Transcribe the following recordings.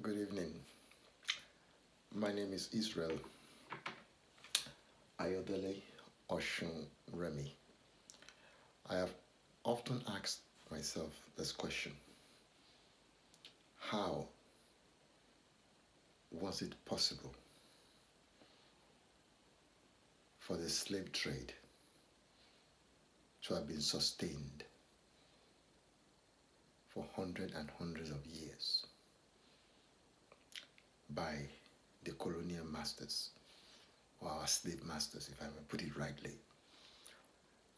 Good evening. My name is Israel Ayodele Oshun Remy. I have often asked myself this question: how was it possible for the slave trade to have been sustained for hundreds and hundreds of years by the colonial masters, or our slave masters, if I may put it rightly?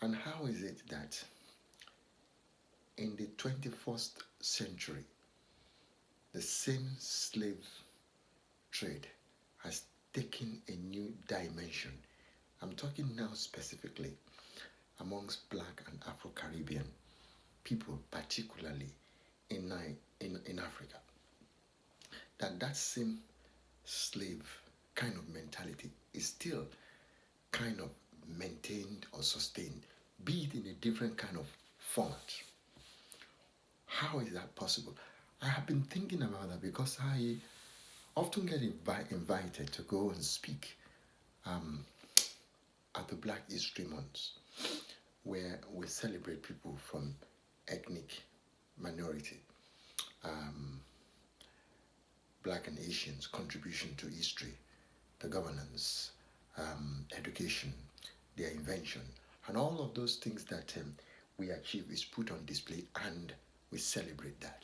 And how is it that in the 21st century, the same slave trade has taken a new dimension? I'm talking now specifically amongst Black and Afro-Caribbean people, particularly in Africa. That same slave kind of mentality is still kind of maintained or sustained, be it in a different kind of format. How is that possible? I have been thinking about that because I often get invited to go and speak at the Black History Months, where we celebrate people from ethnic minority, Black and Asians' contribution to history, the governance, education, their invention, and all of those things that we achieve is put on display, and we celebrate that.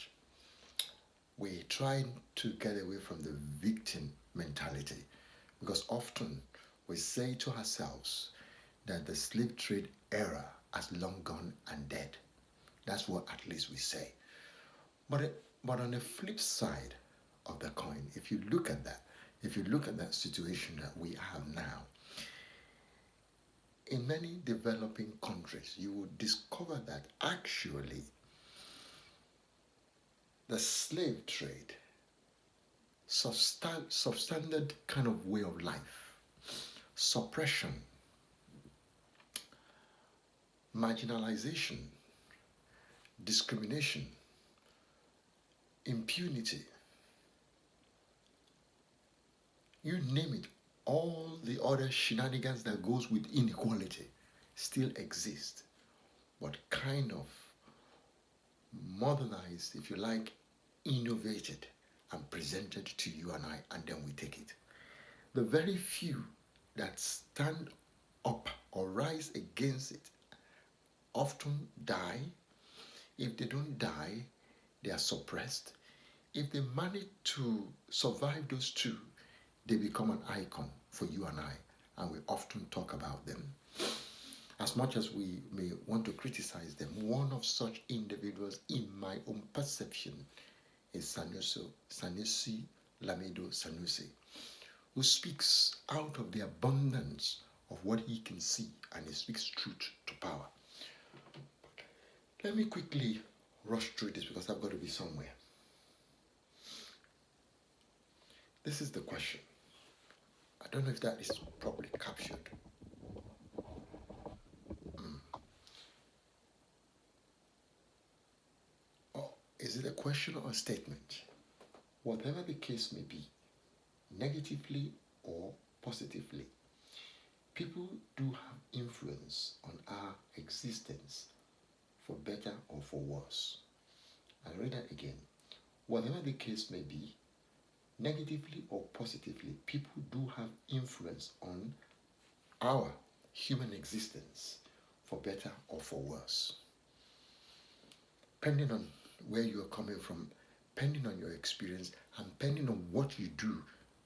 We try to get away from the victim mentality, because often we say to ourselves that the slave trade era has long gone and dead. That's what at least we say. But on the flip side of the coin, if you look at that situation that we have now, in many developing countries, you will discover that actually the slave trade, substandard kind of way of life, suppression, marginalization, discrimination, impunity, you name it, all the other shenanigans that goes with inequality still exist, but kind of modernized, if you like, innovated and presented to you and I, and then we take it. The very few that stand up or rise against it often die. If they don't die, they are suppressed. If they manage to survive those two, they become an icon for you and I, and we often talk about them. As much as we may want to criticize them, one of such individuals, in my own perception, is Sanusi Lamido Sanusi, who speaks out of the abundance of what he can see, and he speaks truth to power. Let me quickly rush through this because I've got to be somewhere. This is the question. I don't know if that is properly captured. Or is it a question or a statement? Whatever the case may be, negatively or positively, people do have influence on our existence, for better or for worse. I'll read that again. Whatever the case may be, negatively or positively, people do have influence on our human existence, for better or for worse. Depending on where you are coming from, depending on your experience, and depending on what you do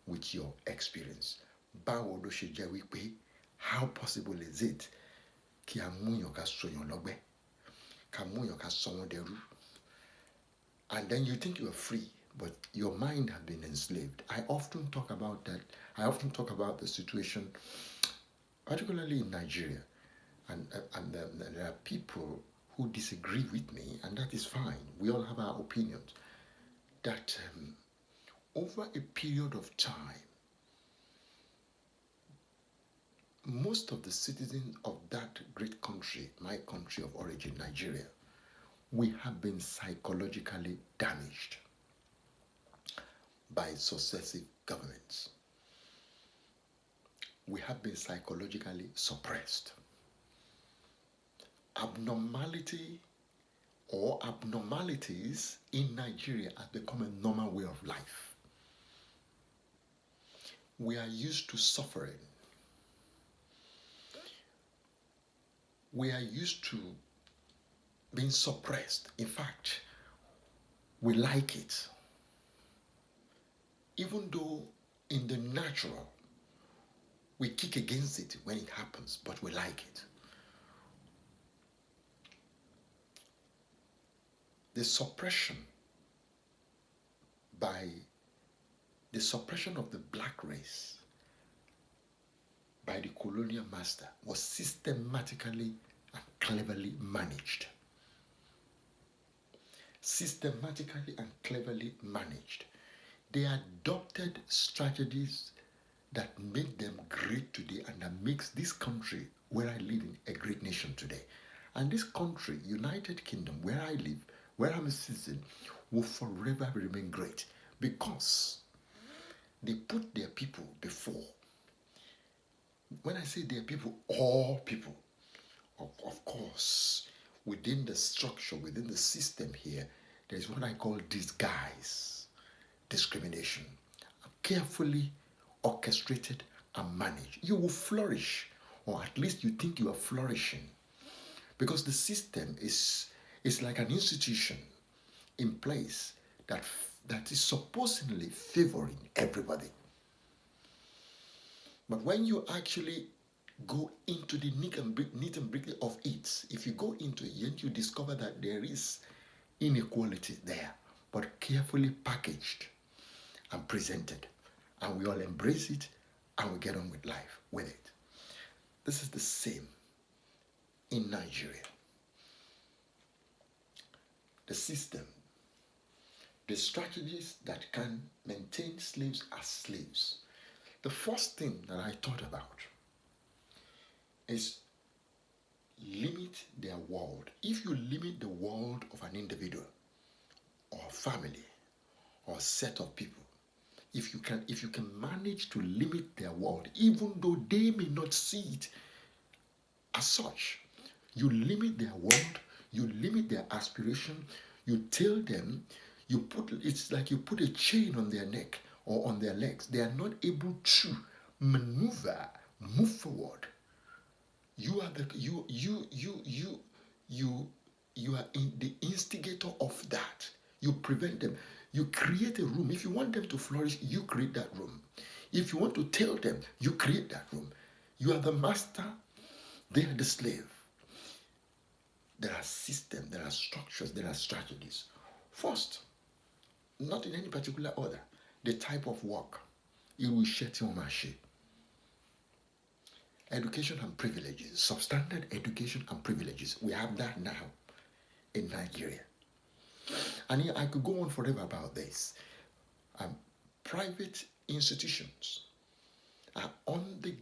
with your experience. Báwo ló ṣe jẹ́ wípé, how possible is it kí a múyàn ká sọyàn lọ́gbẹ́, ká múyàn ká sọ wọ́n dẹrú? And then you think you are free, but your mind has been enslaved. I often talk about that. I often talk about the situation, particularly in Nigeria, and there are people who disagree with me, and that is fine. We all have our opinions. That over a period of time, most of the citizens of that great country, my country of origin, Nigeria, we have been psychologically damaged by successive governments. We have been psychologically suppressed. Abnormality or abnormalities in Nigeria have become a normal way of life. We are used to suffering. We are used to being suppressed. In fact, we like it. Even though in the natural, we kick against it when it happens, but we like it. The suppression of the black race by the colonial master was systematically and cleverly managed. Systematically and cleverly managed. They adopted strategies that made them great today and that makes this country where I live in a great nation today. And this country, United Kingdom, where I live, where I'm a citizen, will forever remain great because they put their people before. When I say their people, all people, of course, within the structure, within the system here, there's what I call disguise, discrimination, carefully orchestrated and managed. You will flourish, or at least you think you are flourishing, because the system is like an institution in place that is supposedly favoring everybody. But when you actually go into the nit and gritty of it, if you go into it, you discover that there is inequality there, but carefully packaged and presented. And we all embrace it and we get on with life with it. This is the same in Nigeria. The system, the strategies that can maintain slaves as slaves. The first thing that I thought about is limit their world. If you limit the world of an individual or family or set of people, if you can manage to limit their world, even though they may not see it as such, you limit their world, you limit their aspiration, you tell them, it's like you put a chain on their neck or on their legs. They are not able to maneuver, move forward. You are the instigator of that. You prevent them. You create a room. If you want them to flourish, you create that room. If you want to tell them, you create that room. You are the master, they are the slave. There are systems, there are structures, there are strategies. First, not in any particular order, the type of work. Education and privileges, substandard education and privileges. We have that now in Nigeria. And I could go on forever about this. Private institutions are on the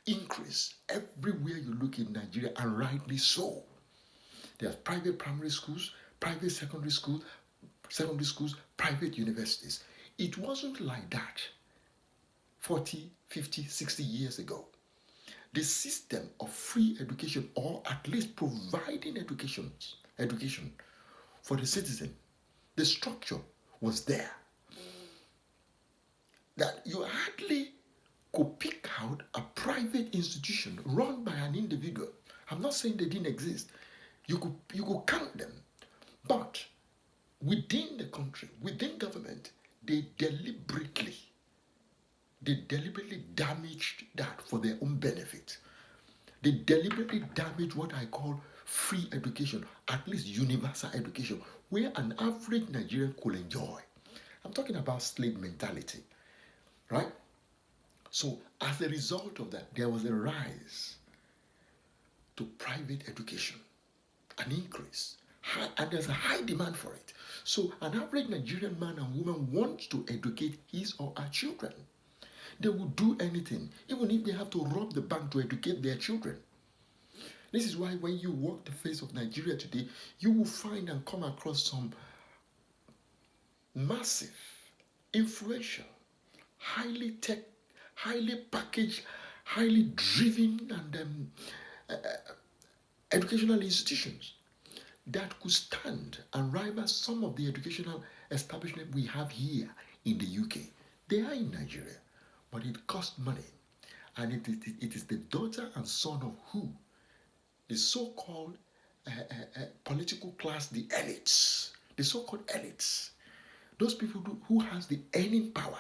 increase everywhere you look in Nigeria, and rightly so. There are private primary schools, private secondary schools, private universities. It wasn't like that 40, 50, 60 years ago. The system of free education, or at least providing education for the citizen, the structure was there. That you hardly could pick out a private institution run by an individual. I'm not saying they didn't exist. You could count them. But within the country, within government, they deliberately damaged that for their own benefit. They deliberately damaged what I call free education, at least universal education, where an average Nigerian could enjoy. I'm talking about slave mentality, right? So as a result of that, there was a rise to private education, an increase, and there's a high demand for it. So an average Nigerian man and woman wants to educate his or her children. They will do anything, even if they have to rob the bank to educate their children. This is why when you walk the face of Nigeria today, you will find and come across some massive influential, highly tech, highly packaged, highly driven, and educational institutions that could stand and rival some of the educational establishments we have here in the UK. They are in Nigeria, but it costs money. And it is the daughter and son of who? The so-called political class, the elites, the so-called elites, those people who has the earning power,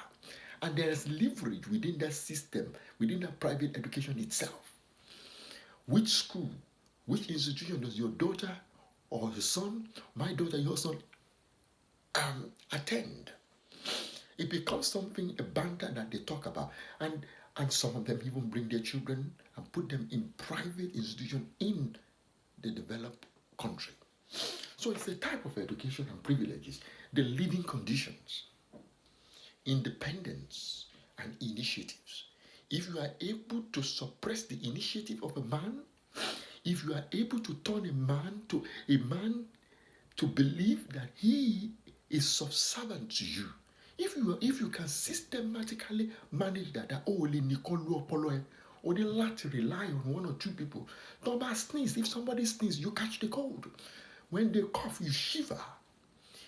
and there is leverage within that system, within that private education itself. Which school, which institution does your daughter or your son, my daughter, your son, attend? It becomes something, a banter that they talk about, and some of them even bring their children and put them in private institution in the developed country. So it's a type of education and privileges, the living conditions, independence, and initiatives. If you are able to suppress the initiative of a man, if you are able to turn a man to believe that he is subservient to you, if you can systematically manage that only Nicolo Apollo only lot rely on one or two people. Don't sneeze. If somebody sneezes, you catch the cold. When they cough, you shiver.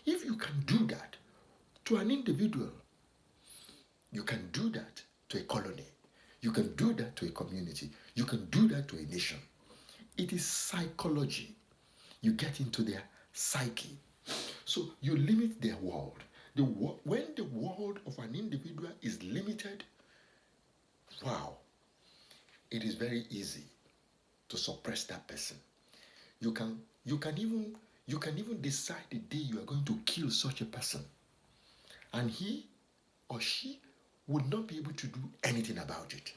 If you can do that to an individual, you can do that to a colony. You can do that to a community. You can do that to a nation. It is psychology. You get into their psyche. So you limit their world. When the world of an individual is limited, wow, it is very easy to suppress that person. You can even decide the day you are going to kill such a person, and he or she would not be able to do anything about it.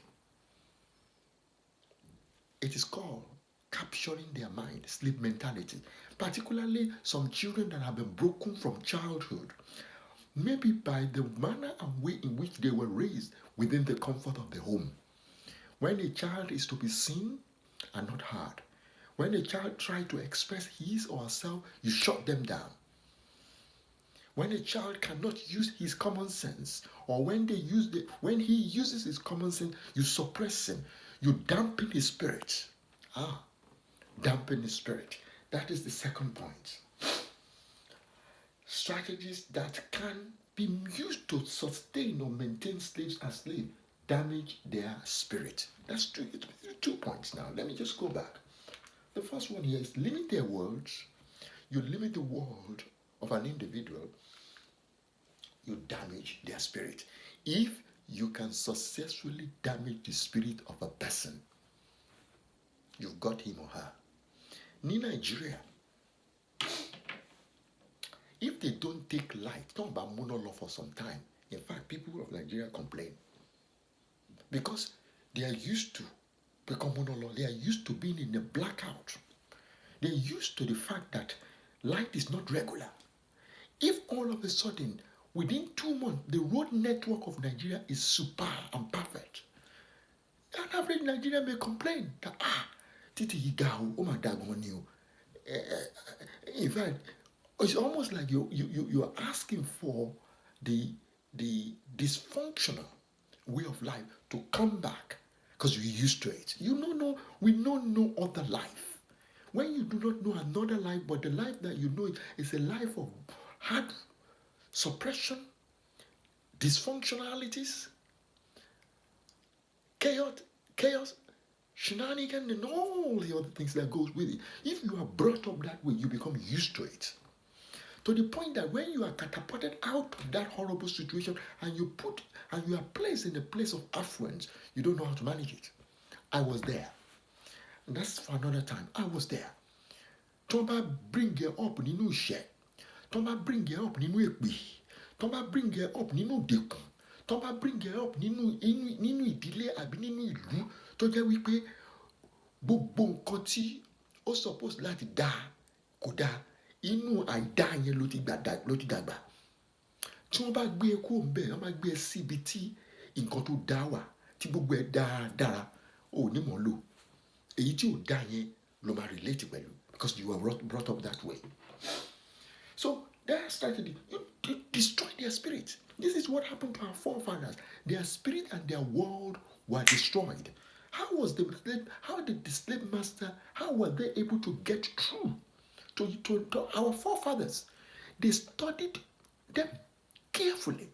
It is called capturing their mind, sleep mentality, particularly some children that have been broken from childhood, maybe by the manner and way in which they were raised within the comfort of the home. When a child is to be seen and not heard, when a child tries to express his or herself, you shut them down. When a child cannot use his common sense, or when he uses his common sense, you suppress him. You dampen his spirit. Dampen his spirit. That is the second point. Strategies that can be used to sustain or maintain slaves as slaves damage their spirit. That's two points now. Let me just go back. The first one here is limit their words. You limit the world of an individual, you damage their spirit. If you can successfully damage the spirit of a person, you've got him or her. In Nigeria, if they don't take light, talk about monologue for some time. In fact, people of Nigeria complain because they are used to become monologue. They are used to being in a blackout. They're used to the fact that light is not regular. If all of a sudden, within 2 months, the road network of Nigeria is super and perfect, an average Nigerian may complain that, Titi Higao, oh my dagon you. In fact, it's almost like you're asking for the dysfunctional way of life to come back because you're used to it. We don't know other life. When you do not know another life, but the life that you know is a life of hard suppression, dysfunctionalities, chaos, shenanigans, and all the other things that goes with it. If you are brought up that way, you become used to it. To the point that when you are catapulted out of that horrible situation and you are placed in a place of affluence, you don't know how to manage it. I was there. And that's for another time. I was there. Toba bring you up nínú ìṣẹ́. Toba bring you up nínú èpè. Toba bring you up nínú ìdẹ̀kùn. Toba bring you up nínú ìdílé àbí nínú ìlú tó jẹ́ wípé gbogbo nǹkan tí ó suppose láti dá kò dá. Inú àìdá yẹn ló ti dàgbà. Tí wọ́n bá gbé e kúrò ńbẹ̀, wọ́n máa gbé e sí ibi tí nǹkan tó dá wà, tí gbogbo ẹ̀ dára, ò ní mọ̀ lò. Èyí tí ò dá yẹn ló máa relate pẹ̀lú because you were brought up that way. So that strategy, you destroy their spirit. This is what happened to our forefathers. Their spirit and their world were destroyed. How did the slave master, how were they able to get through to our forefathers? They studied them carefully.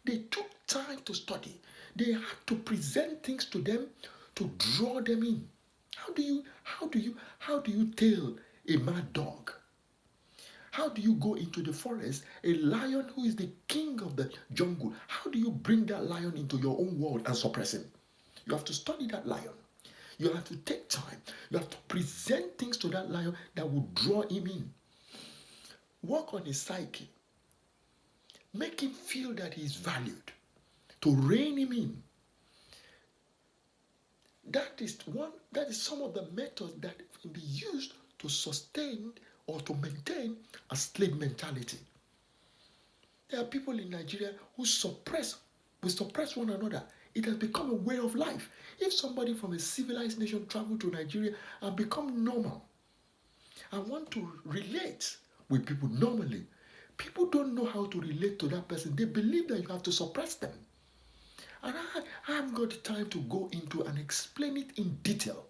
They took time to study. They had to present things to them to draw them in. How do you tail a mad dog? How do you go into the forest, a lion who is the king of the jungle? How do you bring that lion into your own world and suppress him? You have to study that lion. You have to take time. You have to present things to that lion that will draw him in. Work on his psyche. Make him feel that he is valued. To rein him in. That is some of the methods that can be used to sustain or to maintain a slave mentality. There are people in Nigeria who suppress one another. It has become a way of life. If somebody from a civilized nation travel to Nigeria and become normal and want to relate with people normally, people don't know how to relate to that person. They believe that you have to suppress them. And I haven't got the time to go into and explain it in detail.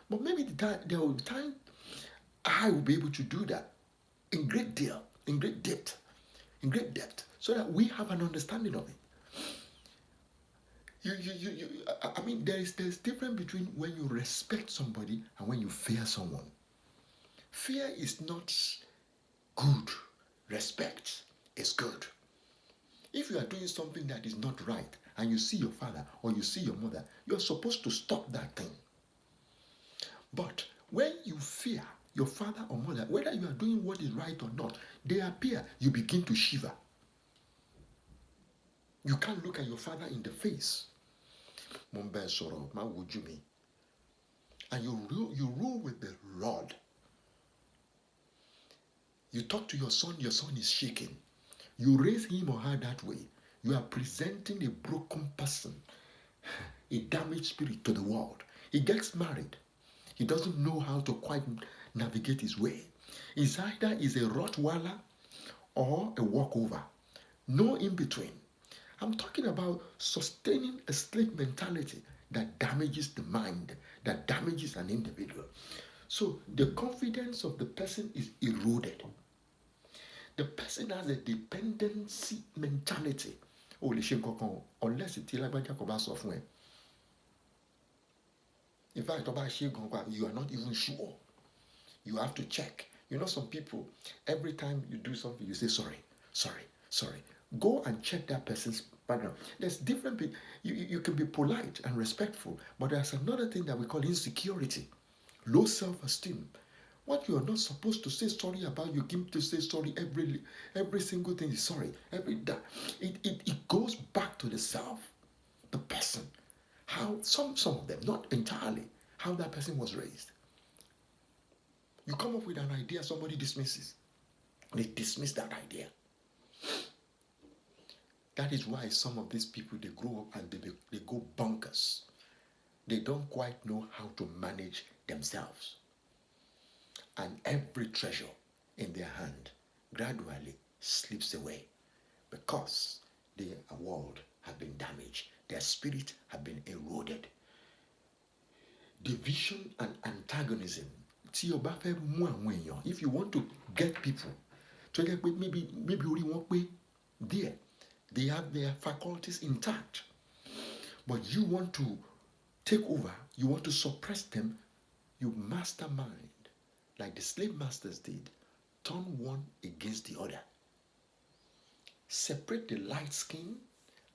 But maybe there will be time I will be able to do that in great depth, so that we have an understanding of it. I mean, there's difference between when you respect somebody and when you fear someone. Fear is not good. Respect is good. If you are doing something that is not right and you see your father or you see your mother, you're supposed to stop that thing. But when you fear your father or mother, whether you are doing what is right or not, they appear, you begin to shiver. You can't look at your father in the face. And you rule with the rod. You talk to your son is shaking. You raise him or her that way. You are presenting a broken person, a damaged spirit to the world. He gets married. He doesn't know how to quite navigate his way. It's either is a Rottweiler or a walkover. No in between. I'm talking about sustaining a slave mentality that damages the mind, that damages an individual. So the confidence of the person is eroded. The person has a dependency mentality. Unless it's in fact, you are not even sure. You have to check. You know, some people, every time you do something, you say, sorry. Go and check that person's background. There's different people. You can be polite and respectful, but there's another thing that we call insecurity, low self-esteem. What you are not supposed to say sorry about, you keep to say sorry every single thing is sorry. It goes back to the self, the person. How some of them, not entirely, how that person was raised. You come up with an idea, somebody dismisses. They dismiss that idea. That is why some of these people, they grow up and they go bonkers. They don't quite know how to manage themselves. And every treasure in their hand gradually slips away because their world has been damaged. Their spirit has been eroded. Division and antagonism. If you want to get people, maybe only one way there. They have their faculties intact. But you want to take over, you want to suppress them, you mastermind, like the slave masters did, turn one against the other. Separate the light skin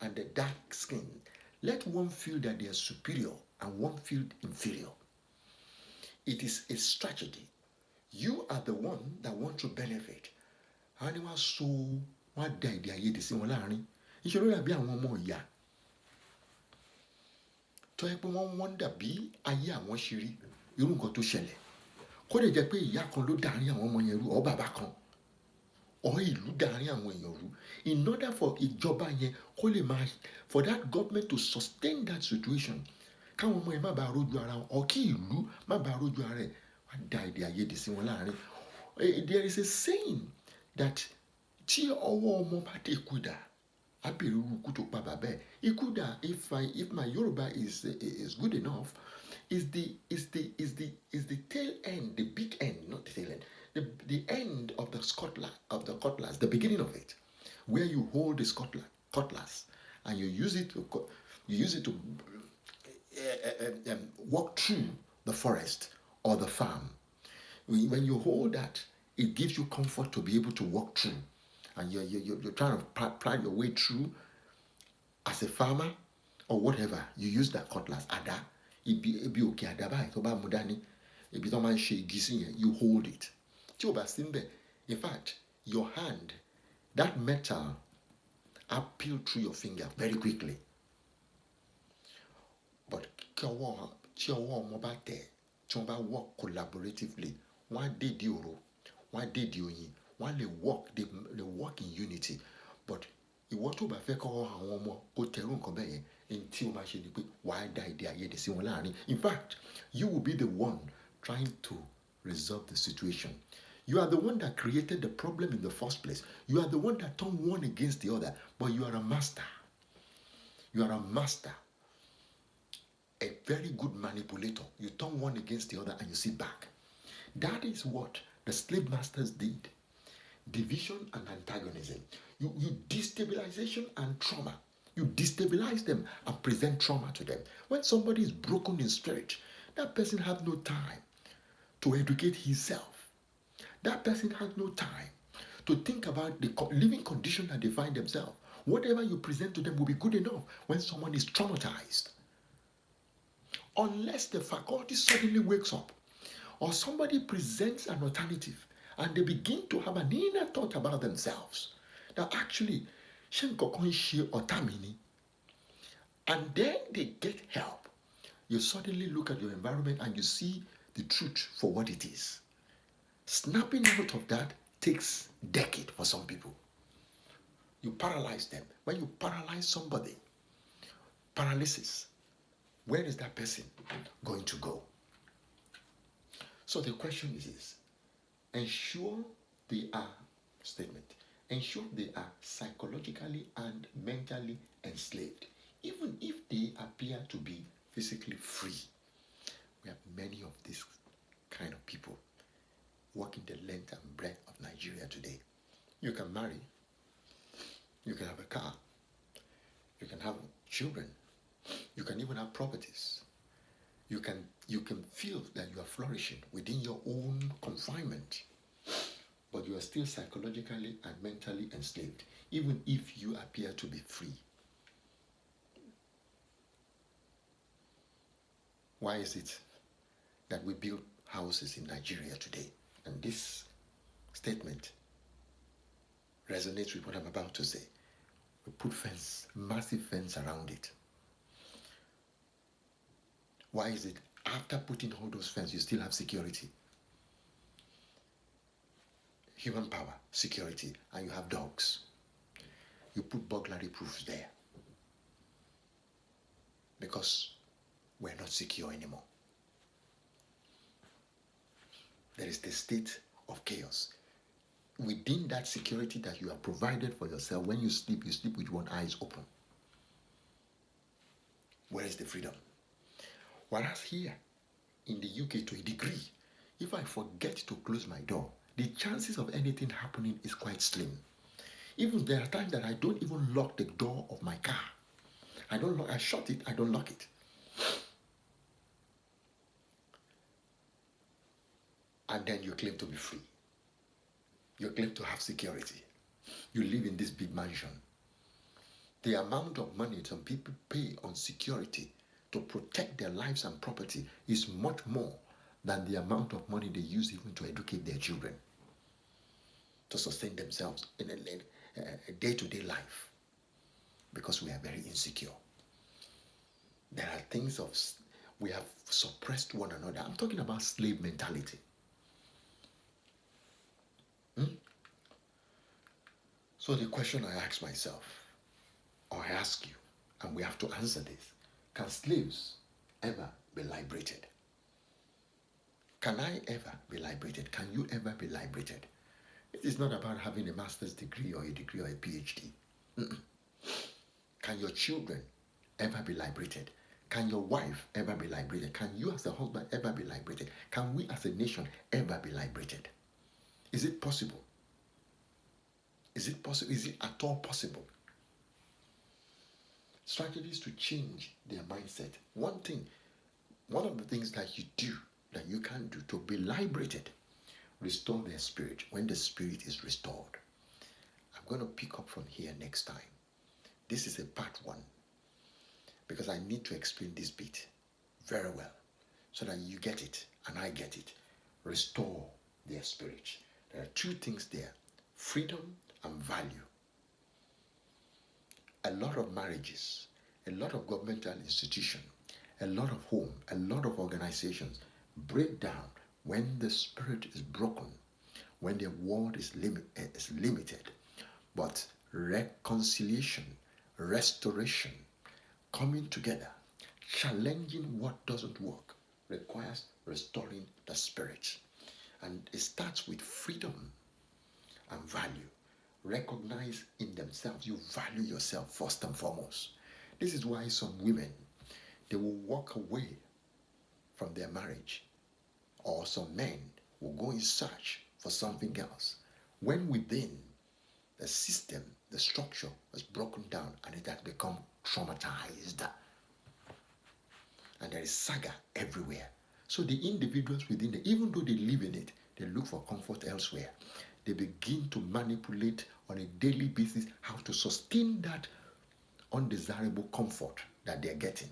and the dark skin. Let one feel that they are superior and one feel inferior. It is a strategy. You are the one that want to benefit. Animal soul, what day they are here to see one. You should not be one more ya. To help one wonder be a ya one shiri. You don't go to Shelley. Kó lè jẹ́ pé ìyá kan ló darí àwọn ọmọ yẹn rú ọ bàbá kan ọ ìlú darí àwọn èèyàn rú in order for ìjọba yẹn kó lè máa for that government to sustain that situation káwọn ọmọ yẹn má bàa rójú ara wọn ọ kí ìlú má bàa rójú ara ẹ̀ wá da èdè àìyedè sí wọn láàrin. There is a saying that tí ọwọ́ ọmọ bá dé kúdà If my Yoruba is good enough, is the tail end, the big end, not the tail end, the end of the cutlass, the beginning of it, where you hold the cutlass, and you use it to walk through the forest or the farm. When you hold that, it gives you comfort to be able to walk through, and you're trying to pry your way through as a farmer or whatever. You use that cutlass, ada. Ibi òkè àdá báyìí tó bá mú dání, ibi tó máa ń ṣe igi sí yẹn, you hold it. Tí o bá sí níbẹ̀, in fact, your hand, that metal, peel through your finger very quickly. But tí ọwọ́ ọmọ bá tẹ̀, tí wọ́n bá work collaboratively, wọ́n á dèdí òro, wọ́n á dèdí oyin, wọ́n á lè they work in unity. But ìwọ tó bá fẹ́ kọ́ àwọn ọmọ kó tẹ̀rù nǹkan bẹ́ẹ̀ yẹn, ní tí o máa ṣe ni pé wàá da èdè àìyedè sí wọn láàrin. In fact, you will be the one trying to resolve the situation. You are the one that created the problem in the first place. You are the one that turned one against the other, but you are a master. You are a master, a very good manipulator. You turn one against the other and you sit back. That is what the slave masters did. Division and antagonism. You destabilization and trauma. You destabilize them and present trauma to them. When somebody is broken in spirit, that person has no time to educate himself. That person has no time to think about the living condition that they find themselves. Whatever you present to them will be good enough when someone is traumatized. Unless the faculty suddenly wakes up, or somebody presents an alternative, and they begin to have an inner thought about themselves, that actually, and then they get help. You suddenly look at your environment and you see the truth for what it is. Snapping out of that takes decades for some people. You paralyze them. When you paralyze somebody, paralysis, where is that person going to go? So the question is this: ensure they are psychologically and mentally enslaved, even if they appear to be physically free. We have many of these kind of people walking the length and breadth of Nigeria today. You can marry, you can have a car, you can have children, you can even have properties. You can feel that you are flourishing within your own confinement, but you are still psychologically and mentally enslaved, even if you appear to be free. Why is it that we build houses in Nigeria today? And this statement resonates with what I'm about to say. We put massive fence around it. Why is it after putting all those fences, you still have security? Human power, security, and you have dogs. You put burglary proofs there because we're not secure anymore. There is the state of chaos. Within that security that you have provided for yourself, when you sleep with one eye open. Where is the freedom? Whereas here in the UK, to a degree, if I forget to close my door, the chances of anything happening is quite slim. Even there are times that I don't even lock the door of my car. I shut it, I don't lock it. And then you claim to be free. You claim to have security. You live in this big mansion. The amount of money some people pay on security to protect their lives and property is much more than the amount of money they use even to educate their children, to sustain themselves in a day-to-day life, because we are very insecure. There are things we have suppressed one another. I'm talking about slave mentality. So the question I ask myself, or I ask you, and we have to answer this: can slaves ever be liberated? Can I ever be liberated? Can you ever be liberated? It is not about having a master's degree or a PhD. Can your children ever be liberated? Can your wife ever be liberated? Can you as a husband ever be liberated? Can we as a nation ever be liberated? Is it possible? Is it possible? Is it at all possible? Strategies to change their mindset. One of the things that you do, that you can do to be liberated, restore their spirit. When the spirit is restored, I'm going to pick up from here next time. This is a part one, because I need to explain this bit very well so that you get it and I get it. Restore their spirit. There are two things there: freedom and value. A lot of marriages, a lot of governmental institutions, a lot of home, a lot of organizations break down when the spirit is broken, when the word is limited. But reconciliation, restoration, coming together, challenging what doesn't work, requires restoring the spirit. And it starts with freedom and value. Recognize in themselves, you value yourself first and foremost. This is why some women, they will walk away from their marriage, or some men will go in search for something else, when within the system, the structure has broken down and it has become traumatized. And there is saga everywhere. So the individuals within it, even though they live in it, they look for comfort elsewhere. They begin to manipulate on a daily basis how to sustain that undesirable comfort that they're getting.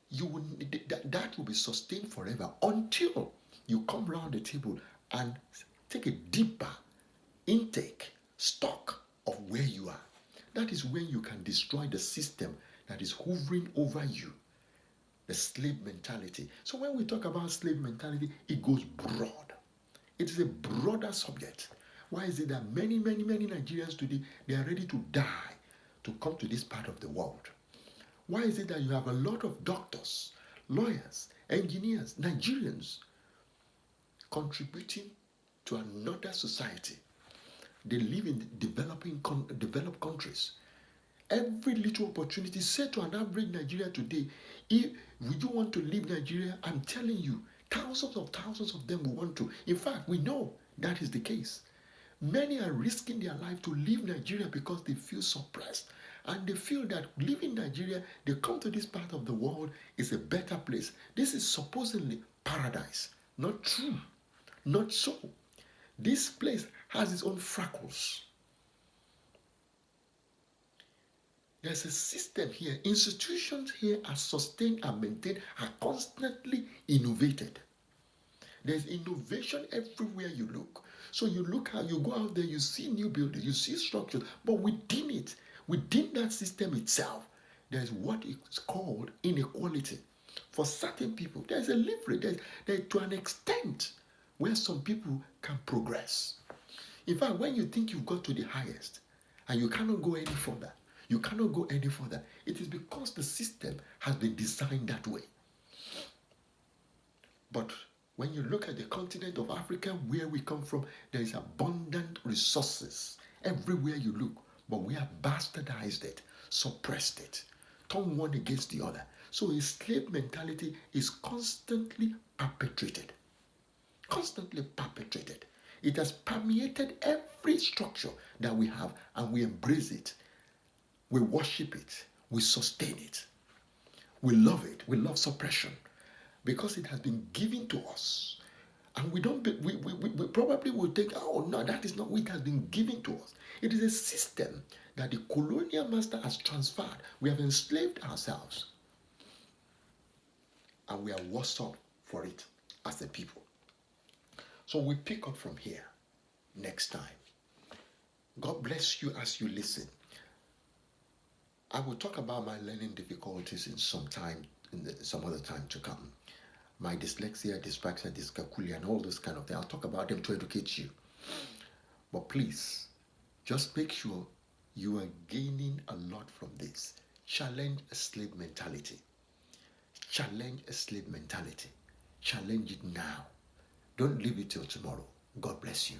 That will be sustained forever until you come around the table and take a deeper intake, stock of where you are. That is when you can destroy the system that is hovering over you, the slave mentality. So when we talk about slave mentality, it goes broad. It is a broader subject. Why is it that many Nigerians today, they are ready to die to come to this part of the world? Why is it that you have a lot of doctors, lawyers, engineers, Nigerians contributing to another society? They live in developed countries. Every little opportunity, say to an average Nigerian today, if would you want to leave Nigeria, I'm telling you, thousands of them will want to. In fact, we know that is the case. Many are risking their life to leave Nigeria because they feel suppressed. And they feel that leaving Nigeria, they come to this part of the world, is a better place. This is supposedly paradise. Not true. Not so. This place has its own freckles. There's a system here. Institutions here are sustained and maintained, are constantly innovated. There's innovation everywhere you look. So you go out there, you see new buildings, you see structures, but within it, within that system itself, there's what is called inequality. For certain people, there's a leverage, there's to an extent where some people can progress. In fact, when you think you've got to the highest and you cannot go any further, it is because the system has been designed that way. But when you look at the continent of Africa, where we come from, there is abundant resources everywhere you look, but we have bastardized it, suppressed it, turned one against the other. So a slave mentality is constantly perpetrated. Constantly perpetrated. It has permeated every structure that we have, and we embrace it. We worship it. We sustain it. We love it. We love suppression because it has been given to us. And we probably will think, oh no, that is not what it has been given to us. It is a system that the colonial master has transferred. We have enslaved ourselves. And we are worse off for it as a people. So we pick up from here next time. God bless you as you listen. I will talk about my learning difficulties in some other time to come. My dyslexia, dyspraxia, dyscalculia, and all those kind of things. I'll talk about them to educate you. But please, just make sure you are gaining a lot from this. Challenge a slave mentality. Challenge a slave mentality. Challenge it now. Don't leave it till tomorrow. God bless you.